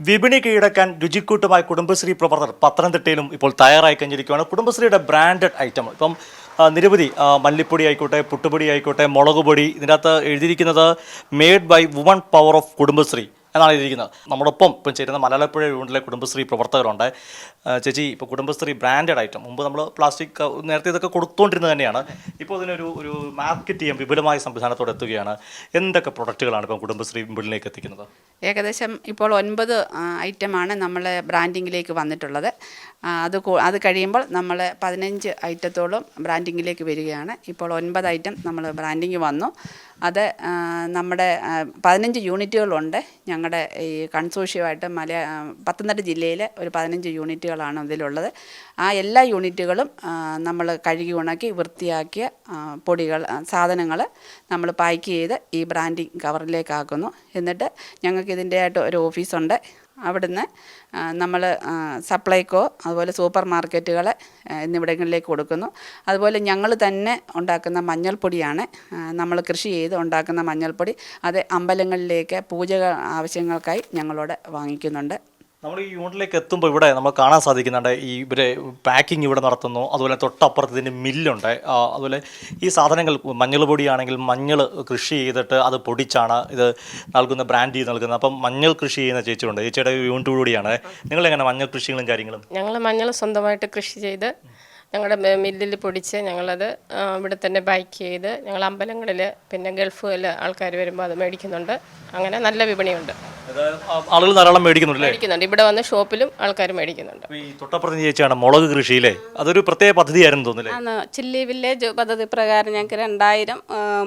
വിപണി കീഴടക്കാൻ രുചിക്കൂട്ടുമായി കുടുംബശ്രീ പ്രവർത്തകർ പത്തനംതിട്ടയിലും ഇപ്പോൾ തയ്യാറായി കഴിഞ്ഞിരിക്കുകയാണ്. കുടുംബശ്രീയുടെ ബ്രാൻഡഡ് ഐറ്റം ഇപ്പം നിരവധി മല്ലിപ്പൊടി ആയിക്കോട്ടെ, പുട്ടുപൊടി ആയിക്കോട്ടെ, മുളക് പൊടി, ഇതിനകത്ത് എഴുതിയിരിക്കുന്നത് made by woman power of Kudumbashree എന്നാണ് എഴുതിയിരിക്കുന്നത്. നമ്മോടൊപ്പം ഇപ്പം ചേരുന്ന മലയാളപ്പുഴ യൂണിറ്റിലെ കുടുംബശ്രീ പ്രവർത്തകരുണ്ട്. ചേച്ചി, ഇപ്പോൾ കുടുംബശ്രീ ബ്രാൻഡഡ് ഐറ്റം, മുമ്പ് നമ്മൾ പ്ലാസ്റ്റിക് നേരത്തെ ഇതൊക്കെ കൊടുത്തുകൊണ്ടിരുന്നത് തന്നെയാണ്. ഇപ്പോൾ ഇതിനൊരു മാർക്കറ്റ് ചെയ്യാൻ വിപുലമായ സംവിധാനത്തോടെ എത്തുകയാണ്. എന്തൊക്കെ പ്രൊഡക്റ്റുകളാണ് ഇപ്പം കുടുംബശ്രീ വിപണിയിലേക്ക് എത്തിക്കുന്നത്? ഏകദേശം ഇപ്പോൾ 9 ഐറ്റമാണ് നമ്മൾ ബ്രാൻഡിങ്ങിലേക്ക് വന്നിട്ടുള്ളത്. അത് കഴിയുമ്പോൾ നമ്മൾ 15 ഐറ്റത്തോളം ബ്രാൻഡിങ്ങിലേക്ക് വരികയാണ്. ഇപ്പോൾ 9 ഐറ്റം നമ്മൾ ബ്രാൻഡിങ് വന്നു. അത് നമ്മുടെ 15 യൂണിറ്റുകളുണ്ട്. ഞങ്ങളുടെ ഈ കൺസോഷ്യമായിട്ട് പത്തനംതിട്ട ജില്ലയിലെ ഒരു 15 യൂണിറ്റുകളാണ് ഇതിലുള്ളത്. ആ എല്ലാ യൂണിറ്റുകളും നമ്മൾ കഴുകി ഉണക്കി വൃത്തിയാക്കിയ പൊടികൾ സാധനങ്ങൾ നമ്മൾ പാക്ക് ചെയ്ത് ഈ ബ്രാൻഡിങ് കവറിലേക്കാക്കുന്നു. എന്നിട്ട് ഞങ്ങൾക്ക് ഇതിൻ്റെ ആയിട്ട് ഒരു ഓഫീസുണ്ട്. അവിടുന്ന് നമ്മൾ സപ്ലൈകോ, അതുപോലെ സൂപ്പർ മാർക്കറ്റുകൾ എന്നിവിടങ്ങളിലേക്ക് കൊടുക്കുന്നു. അതുപോലെ ഞങ്ങൾ തന്നെ ഉണ്ടാക്കുന്ന മഞ്ഞൾപ്പൊടിയാണ്, നമ്മൾ കൃഷി ചെയ്ത് ഉണ്ടാക്കുന്ന മഞ്ഞൾപ്പൊടി. അത് അമ്പലങ്ങളിലേക്ക് പൂജ ആവശ്യങ്ങൾക്കായി ഞങ്ങളോട് വാങ്ങിക്കുന്നുണ്ട്. നമ്മൾ ഈ യൂണിറ്റിലേക്ക് എത്തുമ്പോൾ ഇവിടെ നമ്മൾ കാണാൻ സാധിക്കുന്നുണ്ട്, ഈ ഇവരെ പാക്കിംഗ് ഇവിടെ നടത്തുന്നു. അതുപോലെ തൊട്ടപ്പുറത്ത് ഇതിൻ്റെ മില്ലുണ്ട്. അതുപോലെ ഈ സാധനങ്ങൾ മഞ്ഞൾ പൊടിയാണെങ്കിൽ മഞ്ഞൾ കൃഷി ചെയ്തിട്ട് അത് പൊടിച്ചാണ് ഇത് നൽകുന്ന, ബ്രാൻഡ് ചെയ്ത് നൽകുന്നത്. അപ്പം മഞ്ഞൾ കൃഷി ചെയ്യുന്ന ചേച്ചിയുണ്ട്. ചേച്ചിയുടെ യൂണിറ്റ് കൂടിയാണ്. നിങ്ങളെങ്ങനെ മഞ്ഞൾ കൃഷികളും കാര്യങ്ങളും? ഞങ്ങൾ മഞ്ഞൾ സ്വന്തമായിട്ട് കൃഷി ചെയ്ത് ഞങ്ങളുടെ മില്ലിൽ പൊടിച്ച് ഞങ്ങളത് ഇവിടെ തന്നെ പാക്ക് ചെയ്ത് ഞങ്ങൾ അമ്പലങ്ങളിൽ പിന്നെ ഗൾഫിൽ ആൾക്കാർ വരുമ്പോൾ അത് മേടിക്കുന്നുണ്ട്. അങ്ങനെ നല്ല വിപണിയുണ്ട്, ആളുകൾ ധാരാളം മേടിക്കുന്നുണ്ട്. ഇവിടെ വന്ന് ഷോപ്പിലും ആൾക്കാർ മേടിക്കുന്നുണ്ട്. ഈ തൊട്ടപ്പുറത്ത് ചേച്ചിയാണ് മുളക് കൃഷിയിലെ, അതൊരു പ്രത്യേക പദ്ധതിയായിരുന്നു തോന്നുന്നില്ലേ? ചില്ലി വില്ലേജ് പദ്ധതി പ്രകാരം ഞങ്ങൾക്ക് 2000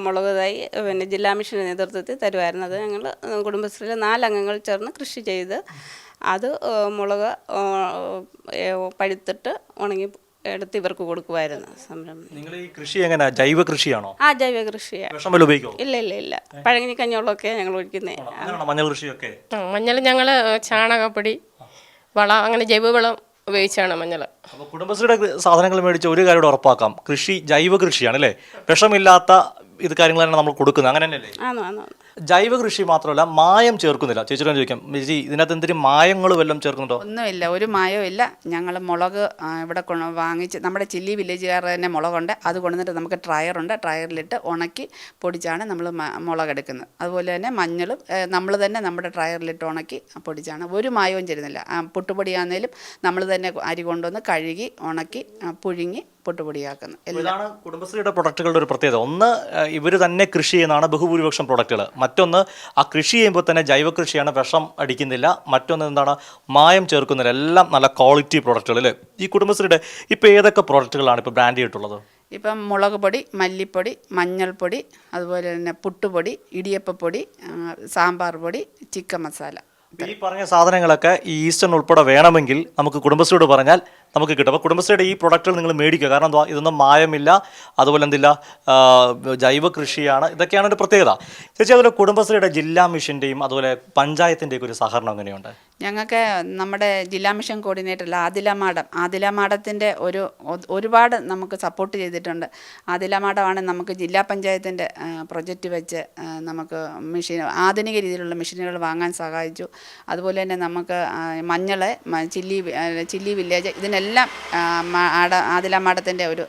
മുളക് തൈ പിന്നെ ജില്ലാ മിഷൻ്റെ നേതൃത്വത്തിൽ തരുമായിരുന്നു. അത് ഞങ്ങൾ കുടുംബശ്രീയിലെ 4 അംഗങ്ങൾ ചേർന്ന് കൃഷി ചെയ്ത് അത് മുളക് പഴുത്തിട്ട് ഉണങ്ങി എടുത്ത് ഇവർക്ക് കൊടുക്കുമായിരുന്നു സംരംഭം. നിങ്ങൾ ഈ കൃഷി എങ്ങനെ, ജൈവ കൃഷിയാണോ? ജൈവ കൃഷിയാണ്. വിഷമല്ല ഉപയോഗിക്കോ? ഇല്ല പഴങ്ങി കഞ്ഞോളമൊക്കെ ഞങ്ങൾ ഒഴിക്കുന്നത്. മഞ്ഞൾ കൃഷിയൊക്കെ മഞ്ഞൾ ഞങ്ങൾ ചാണകപ്പൊടി, വളം, അങ്ങനെ ജൈവവളം ഉപയോഗിച്ചാണ് മഞ്ഞൾ. അപ്പോൾ കുടുംബശ്രീയുടെ സാധനങ്ങൾ മേടിച്ച് ഒരു കാര്യം ഉറപ്പാക്കാം, കൃഷി ജൈവ കൃഷിയാണ് അല്ലേ? വിഷമില്ലാത്ത ഇത് കാര്യങ്ങളാണ് നമ്മൾ കൊടുക്കുന്നത്, അങ്ങനെ തന്നെയല്ലേ? ജൈവ കൃഷി മാത്രമല്ല, മായം ചേർക്കുന്നില്ല. ചേച്ചിയോട് ചോദിക്കാം, ചേച്ചി ഇതിനകത്ത് എന്തെങ്കിലും മായങ്ങൾ വല്ലതും ചേർക്കുന്നുണ്ടോ? ഒന്നുമില്ല, ഒരു മായവും ഇല്ല. ഞങ്ങൾ മുളക് ഇവിടെ വാങ്ങിച്ച് നമ്മുടെ ചില്ലി വില്ലേജുകാർ തന്നെ മുളകുണ്ട്. അത് കൊണ്ടുവന്നിട്ട് നമുക്ക് ട്രയറുണ്ട്. ട്രയറിലിട്ട് ഉണക്കി പൊടിച്ചാണ് നമ്മൾ മുളകെടുക്കുന്നത്. അതുപോലെ തന്നെ മഞ്ഞളും നമ്മൾ തന്നെ നമ്മുടെ ട്രയറിലിട്ട് ഉണക്കി പൊടിച്ചാണ്. ഒരു മായവും ചേരുന്നില്ല. പുട്ടുപൊടിയാണെങ്കിലും നമ്മൾ തന്നെ അരി കൊണ്ടുവന്ന് കഴുകി ഉണക്കി പുഴുങ്ങി പൊട്ടുപൊടിയാക്കുന്നു. ഇതാണ് കുടുംബശ്രീയുടെ പ്രൊഡക്റ്റുകളുടെ ഒരു പ്രത്യേകത. ഒന്ന്, ഇവർ തന്നെ കൃഷി ചെയ്യുന്നതാണ് ബഹുഭൂരിപക്ഷം പ്രൊഡക്റ്റുകൾ. മറ്റൊന്ന്, ആ കൃഷി ചെയ്യുമ്പോൾ തന്നെ ജൈവ കൃഷിയാണ്, വിഷം അടിക്കുന്നില്ല. മറ്റൊന്ന് എന്താണ്, മായം ചേർക്കുന്നില്ല. എല്ലാം നല്ല ക്വാളിറ്റി പ്രൊഡക്റ്റുകൾ അല്ലേ? ഈ കുടുംബശ്രീയുടെ ഇപ്പോൾ ഏതൊക്കെ പ്രൊഡക്റ്റുകളാണ് ഇപ്പോൾ ബ്രാൻഡ് ചെയ്തിട്ടുള്ളത്? ഇപ്പം മുളക് പൊടി, മല്ലിപ്പൊടി, മഞ്ഞൾപ്പൊടി, അതുപോലെ തന്നെ പുട്ടുപൊടി, ഇടിയപ്പപ്പൊടി, സാമ്പാർ പൊടി, ചിക്കൻ മസാല. ഈ പറഞ്ഞ സാധനങ്ങളൊക്കെ ഈ ഈസ്റ്റേൺ ഉൾപ്പെടെ വേണമെങ്കിൽ നമുക്ക് കുടുംബശ്രീയോട് പറഞ്ഞാൽ നമുക്ക് കിട്ടും. അപ്പോൾ കുടുംബശ്രീയുടെ ഈ പ്രൊഡക്റ്റുകൾ നിങ്ങൾ മേടിക്കുക. കാരണം എന്താ, ഇതൊന്നും മായമില്ല, അതുപോലെ എന്തില്ല, ജൈവ കൃഷിയാണ്. ഇതൊക്കെയാണ് ഒരു പ്രത്യേകത. ചേച്ചി, അതുപോലെ കുടുംബശ്രീയുടെ ജില്ലാ മിഷൻ്റെയും അതുപോലെ പഞ്ചായത്തിൻ്റെയൊക്കെ ഒരു സഹകരണം എങ്ങനെയുണ്ട്? ഞങ്ങൾക്ക് നമ്മുടെ ജില്ലാ മിഷൻ കോർഡിനേറ്റർ ആദില മാഡത്തിൻ്റെ ഒരുപാട് നമുക്ക് സപ്പോർട്ട് ചെയ്തിട്ടുണ്ട്. ആദില മാഡമാണ് നമുക്ക് ജില്ലാ പഞ്ചായത്തിൻ്റെ പ്രൊജക്റ്റ് വെച്ച് നമുക്ക് ആധുനിക രീതിയിലുള്ള മെഷീനുകൾ വാങ്ങാൻ സഹായിച്ചു. അതുപോലെ തന്നെ നമുക്ക് മഞ്ഞൾ, ചില്ലി വില്ലേജ്, ഇതിനെല്ലാം ആദില മാഡത്തിൻ്റെ ഒരു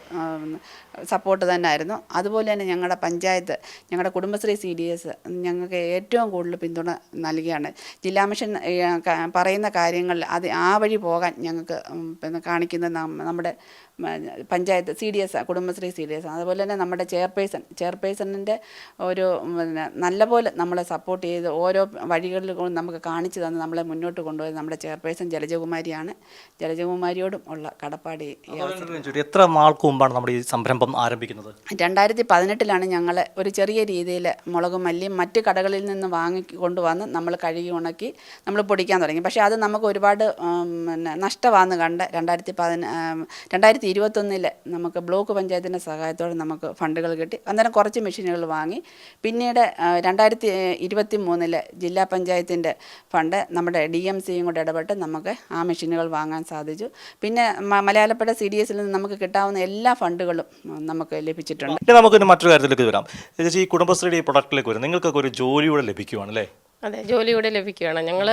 സപ്പോർട്ട് തന്നെ ആയിരുന്നു. അതുപോലെ തന്നെ ഞങ്ങളുടെ പഞ്ചായത്ത്, ഞങ്ങളുടെ കുടുംബശ്രീ CDS ഞങ്ങൾക്ക് ഏറ്റവും കൂടുതൽ പിന്തുണ നൽകിയാണ്. ജില്ലാ മിഷൻ പറയുന്ന കാര്യങ്ങളിൽ ആ വഴി പോകാൻ ഞങ്ങൾക്ക് പിന്നെ കാണിക്കുന്ന നമ്മുടെ പഞ്ചായത്ത് CDS, കുടുംബശ്രീ CDS. അതുപോലെ തന്നെ നമ്മുടെ ചെയർപേഴ്സണിൻ്റെ ഒരു നല്ലപോലെ നമ്മളെ സപ്പോർട്ട് ചെയ്ത് ഓരോ വഴികളിൽ നമുക്ക് കാണിച്ചു തന്ന് നമ്മളെ മുന്നോട്ട് കൊണ്ടുപോയത് നമ്മുടെ ചെയർപേഴ്സൺ ജലജകുമാരിയാണ്. ജലജകുമാരിയോടും ഉള്ള കടപ്പാട്. എത്ര നാൾക്ക് മുമ്പാണ് നമ്മുടെ ഈ സംരംഭം ആരംഭിക്കുന്നത്? 2018 ഞങ്ങൾ ഒരു ചെറിയ രീതിയിൽ മുളകും മല്ലിയും മറ്റ് കടകളിൽ നിന്ന് കൊണ്ടുവന്ന് നമ്മൾ കഴുകി ഉണക്കി നമ്മൾ പൊടിക്കാൻ തുടങ്ങി. പക്ഷേ അത് നമുക്ക് ഒരുപാട് നഷ്ടമാണെന്ന് കണ്ട് 2021 നമുക്ക് ബ്ലോക്ക് പഞ്ചായത്തിൻ്റെ സഹായത്തോടെ നമുക്ക് ഫണ്ടുകൾ കിട്ടി. അന്നേരം കുറച്ച് മെഷീനുകൾ വാങ്ങി. പിന്നീട് 2023 ജില്ലാ പഞ്ചായത്തിൻ്റെ ഫണ്ട് നമ്മുടെ DMCയും കൂടെ ഇടപെട്ട് നമുക്ക് ആ മെഷീനുകൾ വാങ്ങാൻ സാധിച്ചു. പിന്നെ മലയാളപ്പുഴ CDSൽ നിന്ന് നമുക്ക് കിട്ടാവുന്ന എല്ലാ ഫണ്ടുകളും നമുക്ക് ലഭിച്ചിട്ടുണ്ട്. നമുക്കൊരു മറ്റൊരു കാര്യത്തിലേക്ക് വരാം. ചേച്ചി, ഈ കുടുംബശ്രീയുടെ ഈ പ്രൊഡക്റ്റിലേക്ക് വരും, നിങ്ങൾക്കൊക്കെ ഒരു ജോലിയൂടെ ലഭിക്കുവാണ് അല്ലേ? അതെ, ജോലിയൂടെ ലഭിക്കുകയാണ്. ഞങ്ങൾ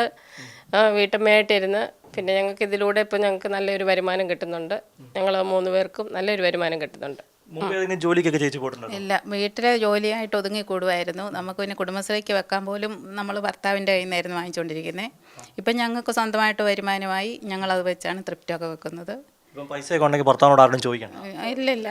വീട്ടമ്മയായിട്ടിരുന്ന് പിന്നെ ഞങ്ങൾക്ക് ഇതിലൂടെ ഇപ്പോൾ ഞങ്ങൾക്ക് നല്ലൊരു വരുമാനം കിട്ടുന്നുണ്ട്. ഞങ്ങൾ 3 പേർക്കും നല്ലൊരു വരുമാനം കിട്ടുന്നുണ്ട്. മുമ്പ് ഏതെങ്കിലും ജോലിക്കൊക്കെ ചേച്ചി പോയിട്ടുണ്ടോ? ഇല്ല, വീട്ടിലെ ജോലിയായിട്ട് ഒതുങ്ങിക്കൂടുമായിരുന്നു. നമുക്ക് പിന്നെ കുടുംബശ്രീക്ക് വെക്കാൻ പോലും നമ്മൾ ഭർത്താവിൻ്റെ കയ്യിൽ നിന്നായിരുന്നു വാങ്ങിച്ചുകൊണ്ടിരിക്കുന്നത്. ഇപ്പം ഞങ്ങൾക്ക് സ്വന്തമായിട്ട് വരുമാനമായി ഞങ്ങളത് വെച്ചാണ് തൃപ്തിയൊക്കെ വെക്കുന്നത്. ഇപ്പം പൈസയൊക്കെ ഉണ്ടെങ്കിൽ ഭർത്താവിനോട് ആരും ചോദിക്കണം? ഇല്ലില്ല,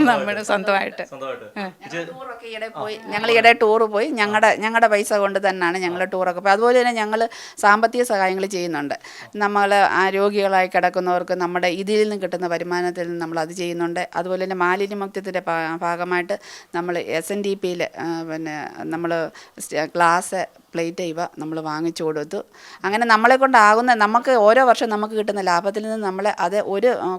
നമ്മൾ സ്വന്തമായിട്ട്. ടൂറൊക്കെ ഈയിടെ പോയി, ഞങ്ങൾ ഈയിടെ ടൂറ് പോയി ഞങ്ങളുടെ പൈസ കൊണ്ട് തന്നെയാണ് ഞങ്ങൾ ടൂറൊക്കെ പോയി. അതുപോലെ തന്നെ ഞങ്ങൾ സാമ്പത്തിക സഹായങ്ങൾ ചെയ്യുന്നുണ്ട്. നമ്മൾ രോഗികളായി കിടക്കുന്നവർക്ക് നമ്മുടെ ഇതിൽ നിന്ന് കിട്ടുന്ന വരുമാനത്തിൽ നിന്ന് നമ്മൾ അത് ചെയ്യുന്നുണ്ട്. അതുപോലെ തന്നെ മാലിന്യമുക്തത്തിൻ്റെ ഭാഗമായിട്ട് നമ്മൾ SNDPയിൽ പിന്നെ നമ്മൾ ഗ്ലാസ് പ്ലേറ്റ് ഇവ നമ്മൾ വാങ്ങിച്ചു കൊടുത്തു. അങ്ങനെ നമ്മളെ കൊണ്ടാകുന്ന നമുക്ക് ഓരോ വർഷം നമുക്ക് കിട്ടുന്ന ലാഭത്തിൽ നിന്ന് നമ്മൾ അത്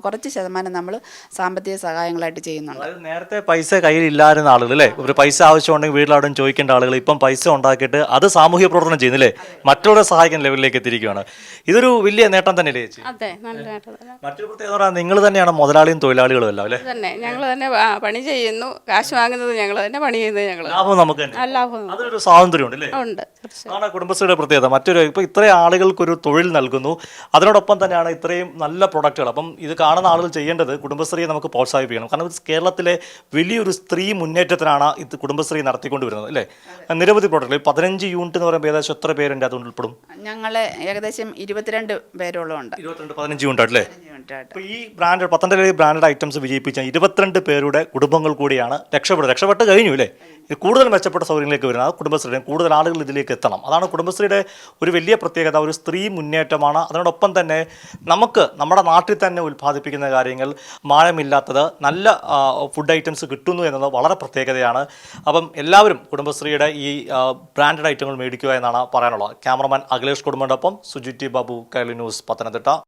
കുറച്ച് ശതമാനം നമ്മൾ സാമ്പത്തിക സഹായങ്ങളായിട്ട് ചെയ്യുന്നുണ്ട്. അതായത് നേരത്തെ പൈസ കയ്യിൽ ഇല്ലായിരുന്ന ആളുകൾ അല്ലേ, ഒരു പൈസ ആവശ്യമുണ്ടെങ്കിൽ വീട്ടിലവിടെ ചോദിക്കേണ്ട ആളുകൾ ഇപ്പം പൈസ ഉണ്ടാക്കിയിട്ട് അത് സാമൂഹ്യ പ്രവർത്തനം ചെയ്യുന്നില്ലേ, മറ്റുള്ളവരെ സഹായിക്കുന്ന ലെവലിലേക്ക് എത്തിയിരിക്കുകയാണ്. ഇതൊരു വലിയ നേട്ടം തന്നെയല്ലേ ചേച്ചി? അതെ, നല്ല നേട്ടം. മറ്റൊരു പ്രത്യേകത പറഞ്ഞാൽ നിങ്ങൾ തന്നെയാണ് മുതലാളിയും തൊഴിലാളികളും എല്ലാം അല്ലേ? തന്നെ ഞങ്ങൾ തന്നെ പണി ചെയ്യുന്നു, കാശ് വാങ്ങുന്നത് ഞങ്ങൾ തന്നെ, പണി ചെയ്യുന്നത് ഞങ്ങൾ. ലാഭം നമുക്ക് തന്നെ, ലാഭം അതൊരു സ്വാതന്ത്ര്യം ഉണ്ട് അല്ലേ? ഉണ്ട്. അതാണ് കുടുംബശ്രീയുടെ പ്രത്യേകത. മറ്റൊരു ഇപ്പോൾ ഇത്രയും ആളുകൾക്കൊരു തൊഴിൽ നൽകുന്നു, അതിനോടൊപ്പം തന്നെയാണ് ഇത്രയും നല്ല പ്രൊഡക്റ്റുകൾ. അപ്പം ഇത് കാണുന്ന ആളുകൾ ചെയ്യേണ്ടത് കുടുംബശ്രീയെ നമുക്ക് പ്രോത്സാഹിപ്പിക്കണം. കാരണം കേരളത്തിലെ വലിയൊരു സ്ത്രീ മുന്നേറ്റത്തിനാണ് ഇത് കുടുംബശ്രീ നടത്തിക്കൊണ്ടുവരുന്നത് അല്ലേ? നിരവധി പ്രൊഡക്റ്റുകൾ 15 യൂണിറ്റ് എന്ന് പറയുമ്പോൾ ഏകദേശം എത്ര പേരുണ്ട് അത് ഉൾപ്പെടും? ഞങ്ങൾ ഏകദേശം 22 പേരോളമുണ്ട്. 15 യൂണിറ്റ് അല്ലേ? ഇപ്പോൾ ഈ ബ്രാൻഡ് പത്തനംതിട്ട ബ്രാൻഡഡ് ഐറ്റംസ് വിജയിപ്പിച്ച 22 പേരുടെ കുടുംബങ്ങൾ കൂടിയാണ് രക്ഷപ്പെട്ട് കഴിഞ്ഞു അല്ലേ? ഇത് കൂടുതൽ മെച്ചപ്പെട്ട സൗകര്യങ്ങളിലേക്ക് വരുന്നത് കുടുംബശ്രീയുടെ കൂടുതൽ ആളുകൾ ഇതിലേക്ക് എത്തണം. അതാണ് കുടുംബശ്രീയുടെ ഒരു വലിയ പ്രത്യേകത. ഒരു സ്ത്രീ മുന്നേറ്റമാണ്. അതിനോടൊപ്പം തന്നെ നമുക്ക് നമ്മുടെ നാട്ടിൽ തന്നെ ഉൽപ്പാദിപ്പിക്കുന്ന കാര്യങ്ങൾ മായമില്ലാത്തത് നല്ല ഫുഡ് ഐറ്റംസ് കിട്ടുന്നു എന്നത് വളരെ പ്രത്യേകതയാണ്. അപ്പം എല്ലാവരും കുടുംബശ്രീയുടെ ഈ ബ്രാൻഡഡ് ഐറ്റങ്ങൾ മേടിക്കുക എന്നാണ് പറയാനുള്ളത്. ക്യാമറമാൻ അഖിലേഷ് കുടുംബത്തോടൊപ്പം സുജിറ്റി ബാബു, കൈരളി ന്യൂസ്, പത്തനംതിട്ട.